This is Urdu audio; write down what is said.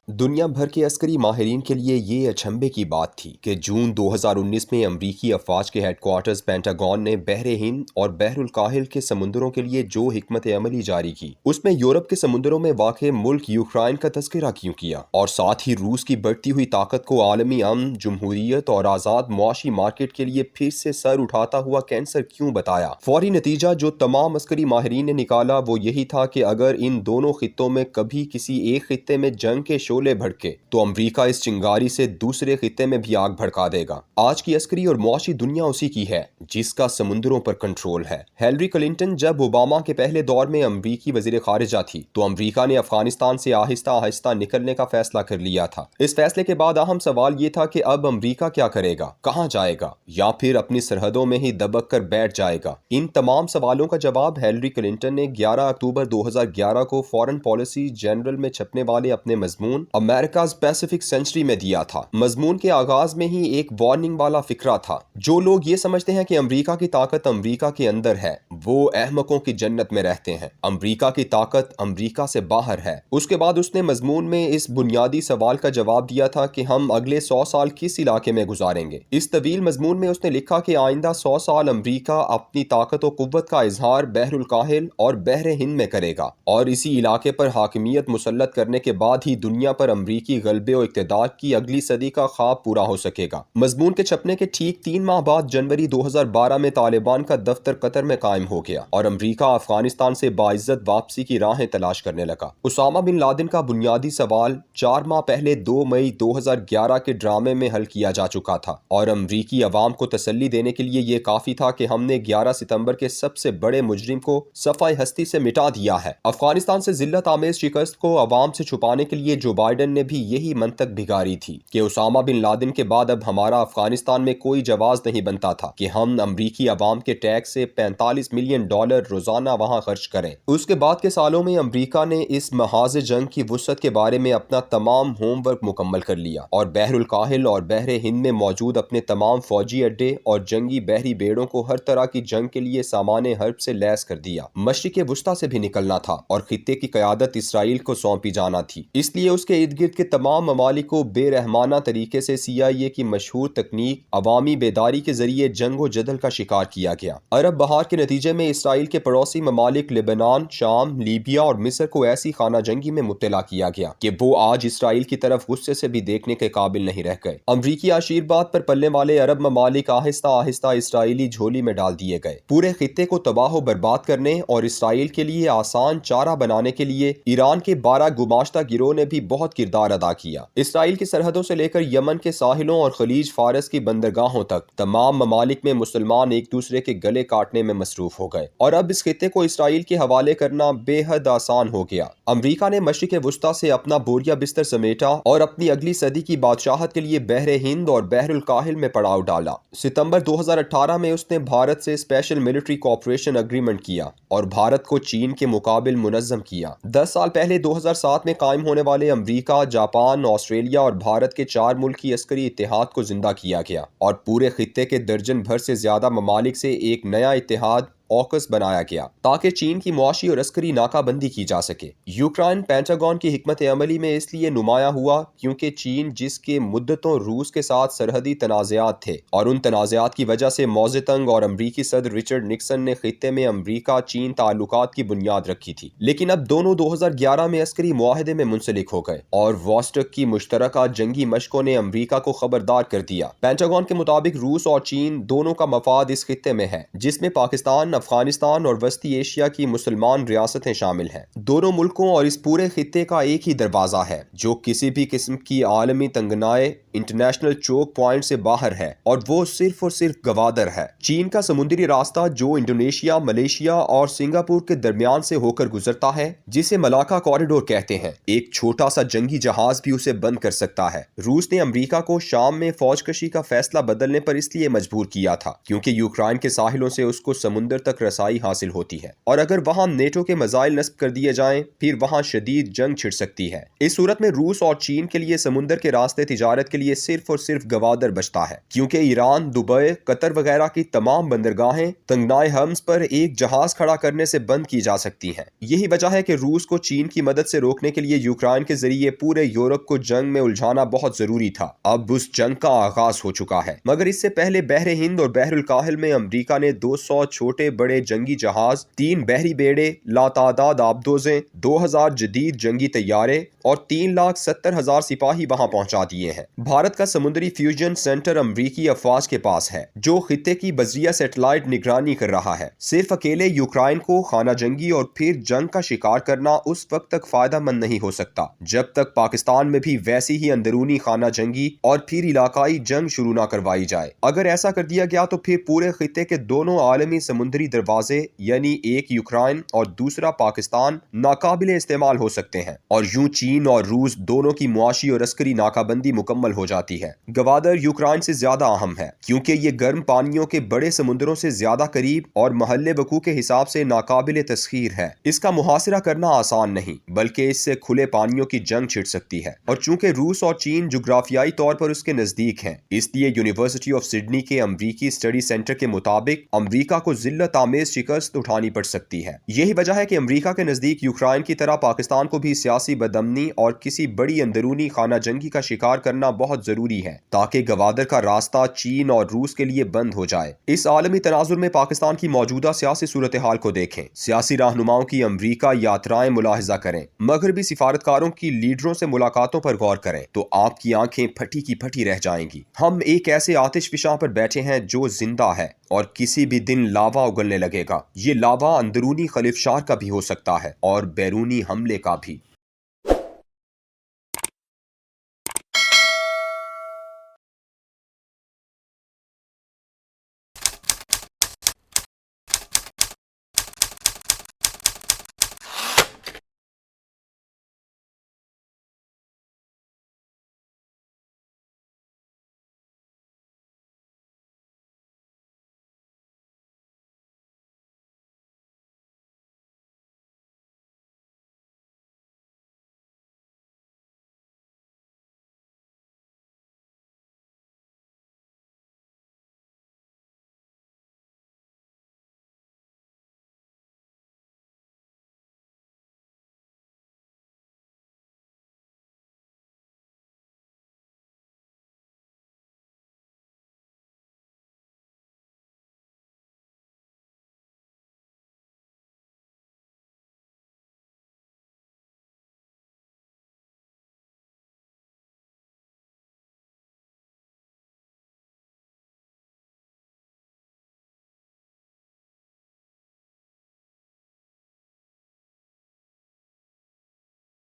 دنیا بھر کے عسکری ماہرین کے لیے یہ اچنبھے کی بات تھی کہ جون 2019 میں امریکی افواج کے ہیڈ کوارٹرز پینٹاگون نے بحر ہند اور بحر الکاہل کے سمندروں کے لیے جو حکمت عملی جاری کی اس میں یورپ کے سمندروں میں واقع ملک یوکرائن کا تذکرہ کیوں کیا اور ساتھ ہی روس کی بڑھتی ہوئی طاقت کو عالمی امن، جمہوریت اور آزاد معاشی مارکیٹ کے لیے پھر سے سر اٹھاتا ہوا کینسر کیوں بتایا۔ فوری نتیجہ جو تمام عسکری ماہرین نے نکالا وہ یہی تھا کہ اگر ان دونوں خطوں میں کبھی کسی ایک خطے میں جنگ کے شعلے بھڑکے تو امریکہ اس چنگاری سے دوسرے خطے میں بھی آگ بھڑکا دے گا۔ آج کی عسکری اور معاشی دنیا اسی کی ہے جس کا سمندروں پر کنٹرول ہے۔ ہیلری کلنٹن جب اوباما کے پہلے دور میں امریکی وزیر خارجہ تھی تو امریکہ نے افغانستان سے آہستہ آہستہ نکلنے کا فیصلہ کر لیا تھا۔ اس فیصلے کے بعد اہم سوال یہ تھا کہ اب امریکہ کیا کرے گا، کہاں جائے گا، یا پھر اپنی سرحدوں میں ہی دبک کر بیٹھ جائے گا۔ ان تمام سوالوں کا جواب ہیلری کلنٹن نے 11 اکتوبر 2011 کو فارن پالیسی جنرل میں چھپنے والے اپنے مضمون امریکاز پیسیفک سینچری میں دیا تھا۔ مضمون کے آغاز میں ہی ایک وارننگ والا فقرہ تھا۔ جو لوگ یہ سمجھتے ہیں کہ امریکہ کی طاقت امریکہ کے اندر ہے وہ احمقوں کی جنت میں رہتے ہیں۔ امریکہ کی طاقت امریکہ سے باہر ہے۔ اس کے بعد اس نے مضمون میں اس بنیادی سوال کا جواب دیا تھا کہ ہم اگلے 100 سال کس علاقے میں گزاریں گے۔ اس طویل مضمون میں اس نے لکھا کہ آئندہ 100 سال امریکہ اپنی طاقت و قوت کا اظہار بحر الکاہل اور بحر ہند میں کرے گا اور اسی علاقے پر حاکمیت مسلط کرنے کے بعد ہی دنیا پر امریکی غلبے و اقتدار کی اگلی صدی کا خواب پورا ہو سکے گا۔ مضمون کے چھپنے کے ٹھیک 3 ماہ بعد جنوری 2012 میں طالبان کا دفتر قطر میں قائم ہو گیا اور امریکہ افغانستان سے باعزت واپسی کی راہیں تلاش کرنے لگا۔ اسامہ بن لادن کا بنیادی سوال 4 ماہ پہلے 2 مئی 2011 کے ڈرامے میں حل کیا جا چکا تھا اور امریکی عوام کو تسلی دینے کے لیے یہ کافی تھا کہ ہم نے 11 ستمبر کے سب سے بڑے مجرم کو صفحہ ہستی سے مٹا دیا ہے۔ افغانستان سے ذلت آمیز شکست کو عوام سے چھپانے کے لیے جو بائیڈن نے بھی یہی منطق بھگاری تھی کہ اسامہ بن لادن کے بعد اب ہمارا افغانستان میں کوئی جواز نہیں بنتا تھا کہ ہم امریکی عوام کے ٹیکس سے $45 ملین روزانہ وہاں خرچ کریں۔ اس کے بعد کے سالوں میں امریکہ نے اس محاذ جنگ کی وسعت کے بارے میں اپنا تمام ہوم ورک مکمل کر لیا اور بحر الکاہل اور بحر ہند میں موجود اپنے تمام فوجی اڈے اور جنگی بحری بیڑوں کو ہر طرح کی جنگ کے لیے سامان حرب سے لیس کر دیا۔ مشرق وسطیٰ سے بھی نکلنا تھا اور خطے کی قیادت اسرائیل کو سونپی جانا تھی، اس لیے اس کے ارد گرد کے تمام ممالک کو بے رحمانہ طریقے سے CIA کی مشہور تکنیک عوامی بیداری کے ذریعے جنگ و جدل کا شکار کیا گیا۔ عرب بہار کے نتیجے میں اسرائیل کے پڑوسی ممالک لبنان، شام، لیبیا اور مصر کو ایسی خانہ جنگی میں مبتلا کیا گیا کہ وہ آج اسرائیل کی طرف غصے سے بھی دیکھنے کے قابل نہیں رہ گئے۔ امریکی آشیرواد پر پلنے والے عرب ممالک آہستہ آہستہ اسرائیلی جھولی میں ڈال دیے گئے۔ پورے خطے کو تباہ و برباد کرنے اور اسرائیل کے لیے آسان چارہ بنانے کے لیے ایران کے 12 گماشتہ گروہ نے بھی بہت کردار ادا کیا۔ اسرائیل کی سرحدوں سے لے کر یمن کے ساحلوں اور خلیج فارس کی بندرگاہوں تک تمام ممالک میں مسلمان ایک دوسرے کے گلے کاٹنے میں مصروف ہو گئے اور اب اس خطے کو اسرائیل کے حوالے کرنا بے حد آسان ہو گیا۔ امریکہ نے مشرق وسطیٰ سے اپنا بوریا بستر سمیٹا اور اپنی اگلی صدی کی بادشاہت کے لیے بحر ہند اور بحر الکاہل میں پڑاؤ ڈالا۔ ستمبر 2018 میں اس نے بھارت سے اسپیشل ملٹری کوآپریشن اگریمنٹ کیا اور بھارت کو چین کے مقابل منظم کیا۔ 10 سال پہلے 2007 میں قائم ہونے والے امریکہ، جاپان، آسٹریلیا اور بھارت کے 4 ملکی عسکری اتحاد کو زندہ کیا گیا اور پورے خطے کے درجن بھر سے زیادہ ممالک سے ایک نیا اتحاد اوکس بنایا گیا تاکہ چین کی معاشی اور عسکری ناکہ بندی کی جا سکے۔ یوکرائن پینٹاگون کی حکمت عملی میں اس لیے نمایاں ہوا کیونکہ چین، جس کے مدتوں روس کے ساتھ سرحدی تنازعات تھے اور ان تنازعات کی وجہ سے موضع تنگ اور امریکی صدر رچرڈ نکسن نے خطے میں امریکہ چین تعلقات کی بنیاد رکھی تھی، لیکن اب دونوں 2011 میں عسکری معاہدے میں منسلک ہو گئے اور واسٹک کی مشترکہ جنگی مشقوں نے امریکہ کو خبردار کر دیا۔ پینٹاگون کے مطابق روس اور چین دونوں کا مفاد اس خطے میں ہے جس میں پاکستان، افغانستان اور وسطی ایشیا کی مسلمان ریاستیں شامل ہیں۔ دونوں ملکوں اور اس پورے خطے کا ایک ہی دروازہ ہے جو کسی بھی قسم کی عالمی تنگنائے انٹرنیشنل چوک پوائنٹ سے باہر ہے اور وہ صرف گوادر ہے۔ چین کا سمندری راستہ جو انڈونیشیا، ملیشیا اور سنگاپور کے درمیان سے ہو کر گزرتا ہے، جسے ملاکا کوریڈور کہتے ہیں، ایک چھوٹا سا جنگی جہاز بھی اسے بند کر سکتا ہے۔ روس نے امریکہ کو شام میں فوج کشی کا فیصلہ بدلنے پر اس لیے مجبور کیا تھا کیونکہ یوکرائن کے ساحلوں سے اس کو سمندر تک رسائی حاصل ہوتی ہے، اور اگر وہاں نیٹو کے میزائل نصب کر دیے جائیں پھر وہاں شدید جنگ چھڑ سکتی ہے۔ اس صورت میں روس اور چین کے لیے سمندر کے راستے تجارت کے لیے صرف اور صرف گوادر بچتا ہے، کیونکہ ایران، دبئی، قطر وغیرہ کی تمام بندرگاہیں تنگنائے ہرمز پر ایک جہاز کھڑا کرنے سے بند کی جا سکتی ہیں۔ یہی وجہ ہے کہ روس کو چین کی مدد سے روکنے کے لیے یوکرائن کے ذریعے پورے یورپ کو جنگ میں الجھانا بہت ضروری تھا۔ اب اس جنگ کا آغاز ہو چکا ہے، مگر اس سے پہلے بحر ہند اور بحر الکاہل میں امریکہ نے 200 چھوٹے بڑے جنگی جہاز، 3 بحری بیڑے، لاتعداد آبدوزیں، 2000 جدید جنگی طیارے اور 3,70,000 سپاہی وہاں پہنچا دیے ہیں۔ بھارت کا سمندری فیوژن سینٹر امریکی افواج کے پاس ہے، جو خطے کی بذریعہ سیٹلائٹ نگرانی کر رہا ہے۔ صرف اکیلے یوکرائن کو خانہ جنگی اور پھر جنگ کا شکار کرنا اس وقت تک فائدہ مند نہیں ہو سکتا جب تک پاکستان میں بھی ویسی ہی اندرونی خانہ جنگی اور پھر علاقائی جنگ شروع نہ کروائی جائے۔ اگر ایسا کر دیا گیا تو پھر پورے خطے کے دونوں عالمی سمندری دروازے، یعنی ایک یوکرائن اور دوسرا پاکستان، ناقابل استعمال ہو سکتے ہیں، اور یوں چین اور روس دونوں کی معاشی اور عسکری ناکہ بندی مکمل ہو جاتی ہے۔ گوادر یوکرائن سے زیادہ اہم ہے کیونکہ یہ گرم پانیوں کے بڑے سمندروں سے زیادہ قریب اور محل وقوع کے حساب سے ناقابل تسخیر ہے۔ اس کا محاصرہ کرنا آسان نہیں، بلکہ اس سے کھلے پانیوں کی جنگ چھڑ سکتی ہے، اور چونکہ روس اور چین جغرافیائی طور پر اس کے نزدیک ہیں، اس لیے یونیورسٹی آف سڈنی کے امریکی اسٹڈی سینٹر کے مطابق امریکہ کو ذلت آمیز شکست اٹھانی پڑ سکتی ہے۔ یہی وجہ ہے کہ امریکہ کے نزدیک یوکرائن کی طرح پاکستان کو بھی سیاسی بدامنی اور کسی بڑی اندرونی خانہ جنگی کا شکار کرنا بہت ضروری ہے تاکہ گوادر کا راستہ چین اور روس کے لیے بند ہو جائے۔ اس عالمی تناظر میں پاکستان کی موجودہ سیاسی صورتحال کو دیکھیں، سیاسی رہنماؤں کی امریکہ یاترائیں ملاحظہ کریں، مغربی سفارتکاروں کی لیڈروں سے ملاقاتوں پر غور کریں، تو آپ کی آنکھیں پھٹی کی پھٹی رہ جائیں گی۔ ہم ایک ایسے آتش فشاں پر بیٹھے ہیں جو زندہ ہے اور کسی بھی دن لاوا اگلنے لگے گا۔ یہ لاوا اندرونی خلفشار کا بھی ہو سکتا ہے اور بیرونی حملے کا بھی۔